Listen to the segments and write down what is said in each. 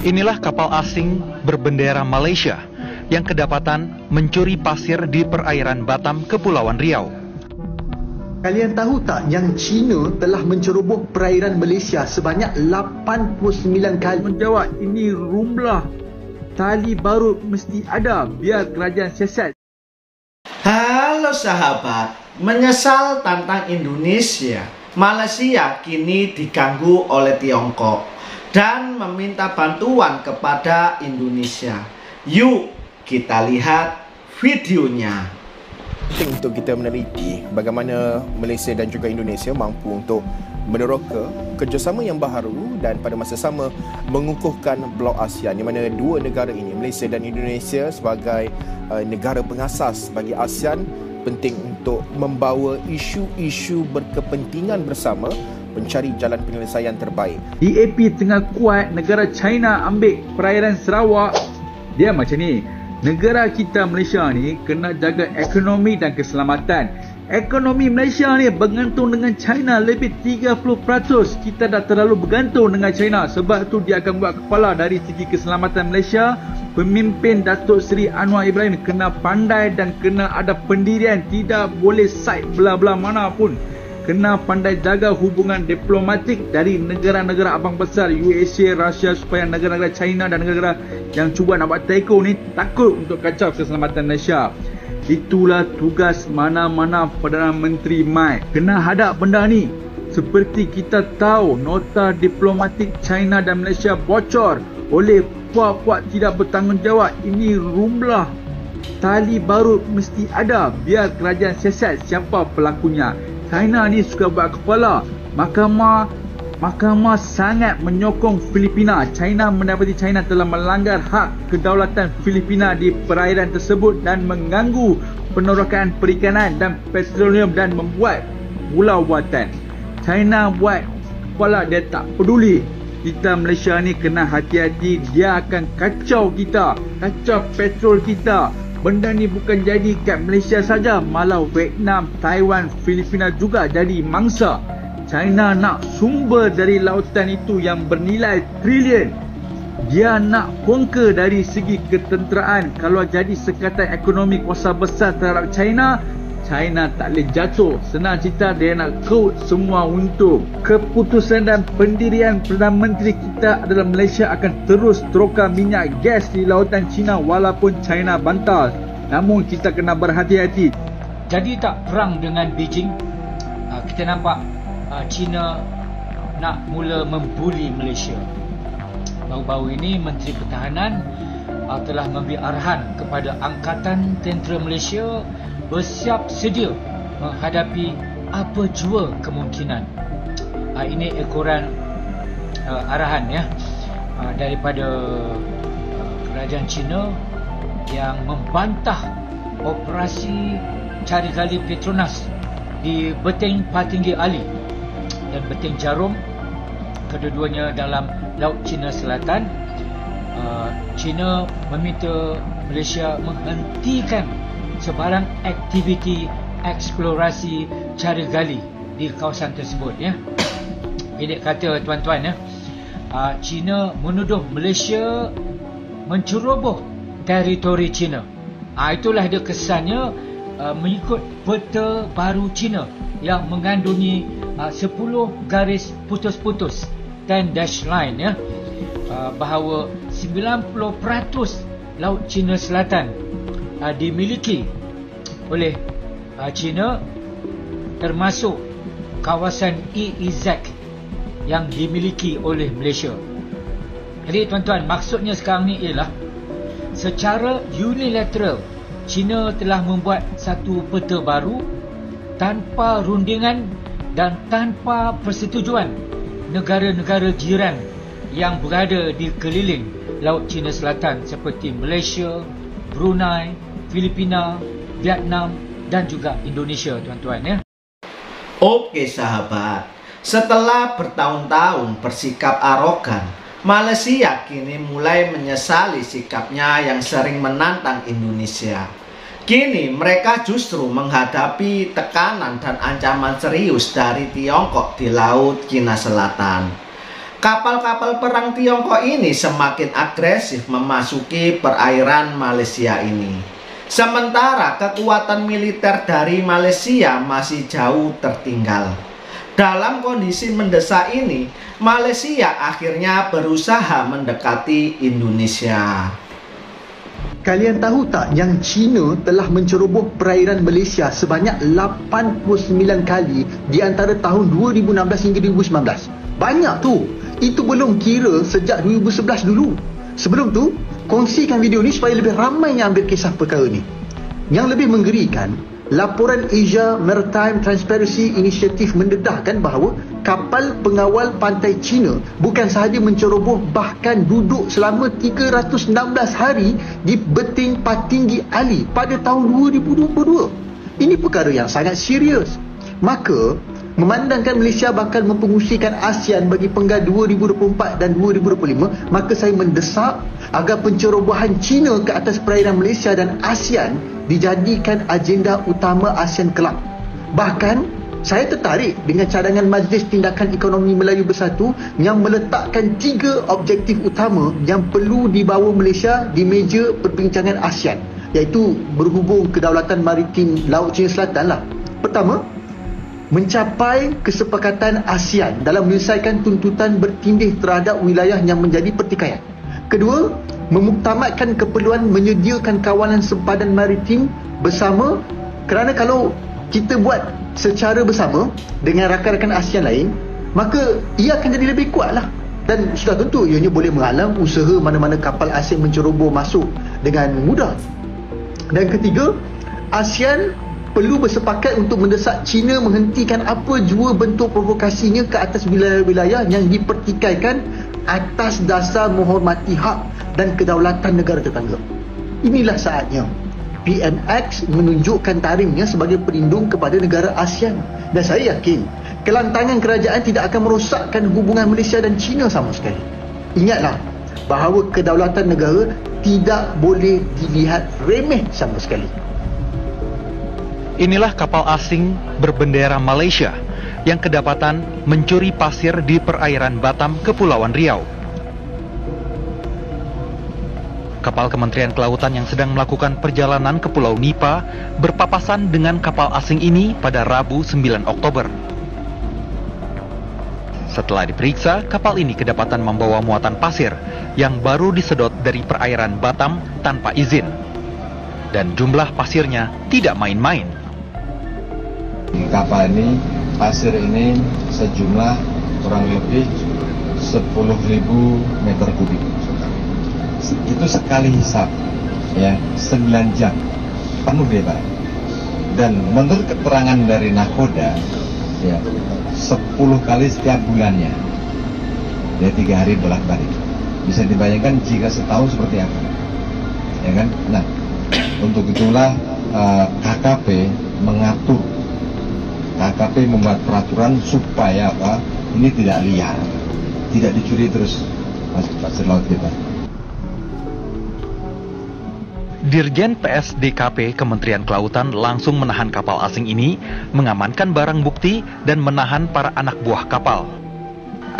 Inilah kapal asing berbendera Malaysia yang kedapatan mencuri pasir di perairan Batam, Kepulauan Riau. Kalian tahu tak yang China telah menceroboh perairan Malaysia sebanyak 89 kali? Menjawab, ini rumlah. Tali barut mesti ada biar kerajaan siasat. Halo sahabat, menyesal tentang Indonesia. Malaysia kini diganggu oleh Tiongkok dan meminta bantuan kepada Indonesia. Yuk kita lihat videonya. Penting untuk kita meneliti bagaimana Malaysia dan juga Indonesia mampu untuk meneroka kerjasama yang baharu dan pada masa sama mengukuhkan blok ASEAN, di mana dua negara ini, Malaysia dan Indonesia sebagai negara pengasas bagi ASEAN, penting untuk membawa isu-isu berkepentingan bersama mencari jalan penyelesaian terbaik. DAP tengah kuat, negara China ambil perairan Sarawak. Dia macam ni, negara kita Malaysia ni kena jaga ekonomi dan keselamatan. Ekonomi Malaysia ni bergantung dengan China lebih 30%. Kita dah terlalu bergantung dengan China. Sebab tu dia akan buat kepala dari segi keselamatan Malaysia. Pemimpin Datuk Seri Anwar Ibrahim kena pandai dan kena ada pendirian. Tidak boleh side belah-belah mana pun. Kena pandai jaga hubungan diplomatik dari negara-negara abang besar USA, Rusia, supaya negara-negara China dan negara-negara yang cuba nak buat takeover ni takut untuk kacau keselamatan Malaysia. Itulah tugas mana-mana Perdana Menteri Mai. Kena hadap benda ni. Seperti kita tahu, nota diplomatik China dan Malaysia bocor oleh puak-puak tidak bertanggungjawab. Ini rumlah. Tali barut mesti ada biar kerajaan siasat siapa pelakunya. China ni suka buat kepala. Mahkamah sangat menyokong Filipina. China mendapati China telah melanggar hak kedaulatan Filipina di perairan tersebut dan mengganggu penerokan perikanan dan petroleum dan membuat pulau buatan. China buat kepala, dia tak peduli. Kita Malaysia ni kena hati-hati. Dia akan kacau kita, kacau petrol kita. Benda ni bukan jadi kat Malaysia saja, malah Vietnam, Taiwan, Filipina juga jadi mangsa. China nak sumber dari lautan itu yang bernilai trilion. Dia nak conquer dari segi ketenteraan. Kalau jadi sekatan ekonomi kuasa besar terhadap China, China tak boleh jatuh. Senang cerita, dia nak kut semua untung. Keputusan dan pendirian Perdana Menteri kita adalah Malaysia akan terus teroka minyak gas di lautan China walaupun China bantah. Namun kita kena berhati-hati. Jadi tak perang dengan Beijing, kita nampak China nak mula membuli Malaysia. Baru-baru ini Menteri Pertahanan telah memberi arahan kepada Angkatan Tentera Malaysia bersiap sedia menghadapi apa jua kemungkinan. Ini ekoran arahan ya daripada kerajaan China yang membantah operasi cari gali Petronas di Beting Patinggi Ali dan Beting Jarum, kedua-duanya dalam Laut Cina Selatan. China meminta Malaysia menghentikan sebarang aktiviti eksplorasi cari gali di kawasan tersebut ya. Pendek kata tuan-tuan ya, China menuduh Malaysia menceroboh teritori China. Itulah dia kesannya mengikut peta baru China yang mengandungi 10 garis putus-putus 10 dash line ya, bahawa 90% Laut Cina Selatan dimiliki oleh China, termasuk kawasan EEZ yang dimiliki oleh Malaysia. Jadi tuan-tuan, maksudnya sekarang ni ialah secara unilateral China telah membuat satu peta baru tanpa rundingan dan tanpa persetujuan negara-negara jiran yang berada di keliling Laut Cina Selatan seperti Malaysia, Brunei, Filipina, Vietnam dan juga Indonesia, tuan-tuan ya. Oke sahabat, setelah bertahun-tahun bersikap arogan, Malaysia kini mulai menyesali sikapnya yang sering menantang Indonesia. Kini mereka justru menghadapi tekanan dan ancaman serius dari Tiongkok di Laut Cina Selatan. Kapal-kapal perang Tiongkok ini semakin agresif memasuki perairan Malaysia ini. Sementara kekuatan militer dari Malaysia masih jauh tertinggal. Dalam kondisi mendesak ini, Malaysia akhirnya berusaha mendekati Indonesia. Kalian tahu tak yang China telah menceroboh perairan Malaysia sebanyak 89 kali di antara tahun 2016 hingga 2019. Banyak tu. Itu belum kira sejak 2011 dulu. Sebelum tu, kongsikan video ni supaya lebih ramai yang ambil kisah perkara ni. Yang lebih menggerikan, laporan Asia Maritime Transparency Initiative mendedahkan bahawa kapal pengawal pantai China bukan sahaja menceroboh, bahkan duduk selama 316 hari di beting Patinggi Ali pada tahun 2022. Ini perkara yang sangat serius. Maka, memandangkan Malaysia bakal mempengusikan ASEAN bagi Penggal 2024 dan 2025, maka saya mendesak agar pencerobohan China ke atas perairan Malaysia dan ASEAN dijadikan agenda utama ASEAN Club. Bahkan, saya tertarik dengan cadangan Majlis Tindakan Ekonomi Melayu Bersatu yang meletakkan 3 objektif utama yang perlu dibawa Malaysia di meja perbincangan ASEAN, iaitu berhubung kedaulatan maritim Laut Cina Selatan lah. Pertama, mencapai kesepakatan ASEAN dalam menyelesaikan tuntutan bertindih terhadap wilayah yang menjadi pertikaian. Kedua, memuktamadkan keperluan menyediakan kawalan sempadan maritim bersama, kerana kalau kita buat secara bersama dengan rakan-rakan ASEAN lain, maka ia akan jadi lebih kuat lah. Dan sudah tentu ianya boleh menghalang usaha mana-mana kapal asing menceroboh masuk dengan mudah. Dan ketiga, ASEAN perlu bersepakat untuk mendesak China menghentikan apa jua bentuk provokasinya ke atas wilayah-wilayah yang dipertikaikan atas dasar menghormati hak dan kedaulatan negara tetangga. Inilah saatnya PMX menunjukkan taringnya sebagai pelindung kepada negara ASEAN. Dan saya yakin kelantangan kerajaan tidak akan merosakkan hubungan Malaysia dan China sama sekali. Ingatlah bahawa kedaulatan negara tidak boleh dilihat remeh sama sekali. Inilah kapal asing berbendera Malaysia yang kedapatan mencuri pasir di perairan Batam, Kepulauan Riau. Kapal Kementerian Kelautan yang sedang melakukan perjalanan ke Pulau Nipa berpapasan dengan kapal asing ini pada Rabu 9 Oktober. Setelah diperiksa, kapal ini kedapatan membawa muatan pasir yang baru disedot dari perairan Batam tanpa izin. Dan jumlah pasirnya tidak main-main. Kapal ini, pasir ini sejumlah kurang lebih 10.000 meter kubik. Itu sekali hisap, ya, 9 jam penuh bebas. Dan menurut keterangan dari nakoda, ya, 10 kali setiap bulannya, ya, 3 hari bolak-balik. Bisa dibayangkan jika setahun seperti apa, ya kan? Nah, untuk itulah KKP mengatur, KKP membuat peraturan supaya apa? Ini tidak liar, tidak dicuri terus pasir laut kita. Dirjen PSDKP Kementerian Kelautan langsung menahan kapal asing ini, mengamankan barang bukti dan menahan para anak buah kapal.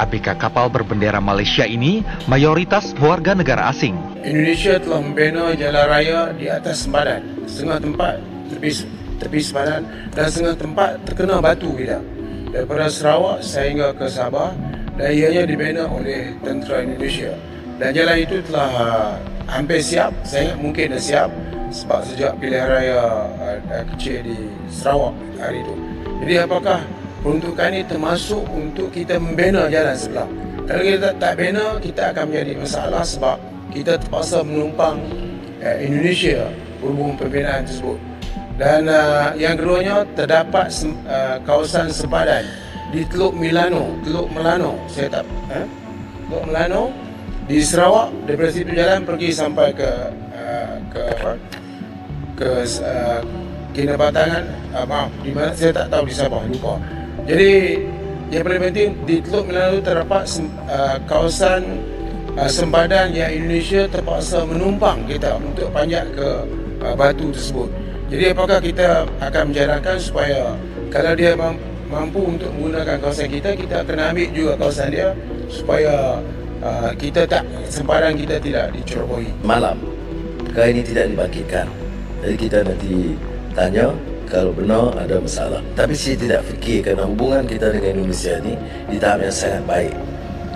ABK kapal berbendera Malaysia ini mayoritas warga negara asing. Indonesia telah membina jalan raya di atas sempadan, setengah tempat tepi sempadan dan setengah tempat terkena batu kita. Daripada Sarawak sehingga ke Sabah, dan ianya dibina oleh tentera Indonesia. Dan jalan itu telah hampir siap, saya ingat mungkin dah siap sebab sejak pilihan raya kecil di Sarawak hari itu. Jadi apakah peruntukan ini termasuk untuk kita membina jalan sebelah? Kalau kita tak bina, kita akan menjadi masalah sebab kita terpaksa menumpang Indonesia berhubung pembinaan tersebut. Dan yang keduanya, terdapat kawasan sempadan di Teluk Melano, Teluk Melano di Sarawak. Daripada situ jalan pergi sampai ke Kinabatangan, di mana saya tak tahu, di Sabah, lupa. Jadi yang paling penting di Teluk Melano terdapat kawasan sempadan yang Indonesia terpaksa menumpang kita untuk panjat ke batu tersebut. Jadi apakah kita akan menjalankan supaya kalau dia mampu untuk menggunakan kawasan kita, kita kena ambil juga kawasan dia supaya kita sempadan kita tidak dicerobohi. Malam perkara ini tidak dibangkitkan, jadi kita nanti tanya kalau benar ada masalah. Tapi saya tidak fikir kerana hubungan kita dengan Indonesia ini di tahap yang sangat baik,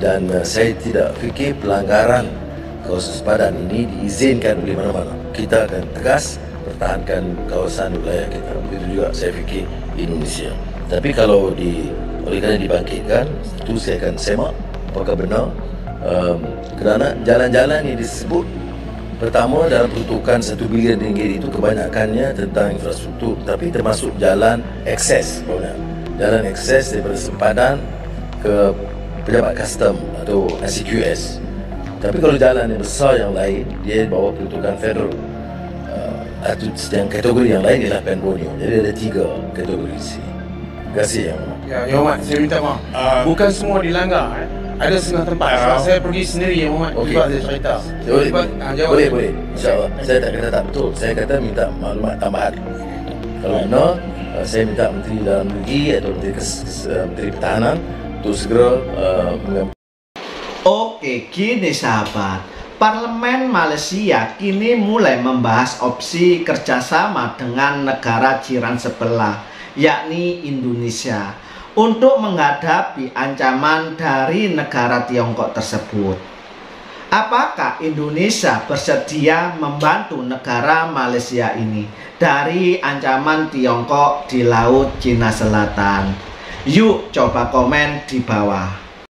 dan saya tidak fikir pelanggaran kawasan sempadan ini diizinkan oleh mana-mana. Kita akan tegas pertahankan kawasan wilayah kita. Begitu juga saya fikir Indonesia. Tapi kalau oleh kerana dibangkitkan, itu saya akan semak apakah benar, kerana jalan-jalan yang disebut pertama dalam peruntukan 1 bilion ringgit itu kebanyakannya tentang infrastruktur, tapi termasuk jalan akses, jalan akses daripada sempadan ke pejabat custom atau ICQS. Tapi kalau jalan yang besar yang lain, dia bawa peruntukan federal. Atau yang kategori yang lain ialah Penbonio. Jadi ada 3 kategori di sini. Terima kasih Yang Hormat. Ya, Yang Hormat, saya minta maaf. Bukan semua dilanggar. Ada setengah tempat. Sebab saya pergi sendiri, Yang Hormat. Juga saya cerita. Boleh. InsyaAllah. Saya tak kata tak betul. Saya kata minta maklumat tambahan. Kalau benar, saya minta Menteri Dalam Negeri atau Menteri Pertahanan untuk segera mengambil. Oke, gini sahabat. Parlemen Malaysia kini mulai membahas opsi kerjasama dengan negara jiran sebelah, yakni Indonesia, untuk menghadapi ancaman dari negara Tiongkok tersebut. Apakah Indonesia bersedia membantu negara Malaysia ini dari ancaman Tiongkok di Laut Cina Selatan? Yuk coba komen di bawah.